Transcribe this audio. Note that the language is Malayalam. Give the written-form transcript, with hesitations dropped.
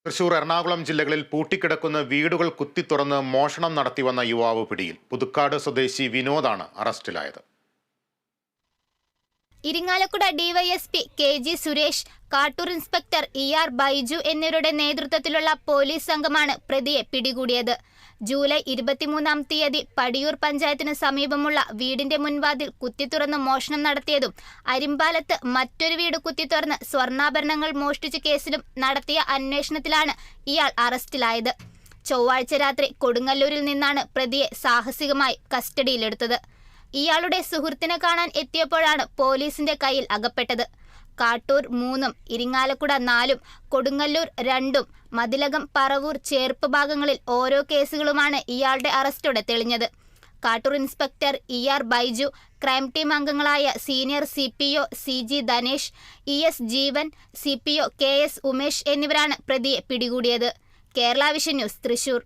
തൃശൂർ, എറണാകുളം ജില്ലകളിൽ പൂട്ടിക്കിടക്കുന്ന വീടുകൾ കുത്തിത്തുറന്ന് മോഷണം നടത്തിവന്ന യുവാവ് പിടിയിൽ. പുതുക്കാട് സ്വദേശി വിനോദാണ് അറസ്റ്റിലായത്. Irinjalakuda DYSP കെ.ജി. Suresh, Kattoor inspector E R. Baiju എന്നിവരുടെ നേതൃത്വത്തിലുള്ള പോലീസ് സംഘമാണ് പ്രതിയെ പിടികൂടിയത്. ജൂലൈ 23-ാം തീയതി പടിയൂർ പഞ്ചായത്തിന് സമീപമുള്ള വീടിന്റെ മുൻവാതിൽ കുത്തിത്തുറന്ന് മോഷണം നടത്തിയതും അരിമ്പാലത്ത് മറ്റൊരു വീട് കുത്തിത്തുറന്ന് സ്വർണ്ണാഭരണങ്ങൾ മോഷ്ടിച്ച കേസിലും നടത്തിയ അന്വേഷണത്തിലാണ് ഇയാൾ അറസ്റ്റിലായത്. ചൊവ്വാഴ്ച രാത്രി കൊടുങ്ങല്ലൂരിൽ നിന്നാണ് പ്രതിയെ സാഹസികമായി കസ്റ്റഡിയിലെടുത്തത്. ഇയാളുടെ സുഹൃത്തിനെ കാണാൻ എത്തിയപ്പോഴാണ് പോലീസിന്റെ കയ്യിൽ അകപ്പെട്ടത്. കാട്ടൂർ 3-ഉം ഇരിങ്ങാലക്കുട 4-ഉം കൊടുങ്ങല്ലൂർ 2-ഉം മതിലകം, പറവൂർ, ചേർപ്പ് ഭാഗങ്ങളിൽ ഓരോ കേസുകളുമാണ് ഇയാളുടെ അറസ്റ്റോടെ തെളിഞ്ഞത്. Kattoor inspector E R. Baiju, crime team അംഗങ്ങളായ senior CPO CG Dhanesh, ES Jeevan, CPO KS Umesh എന്നിവരാണ് പ്രതിയെ പിടികൂടിയത്. Kerala Vision News, Thrissur.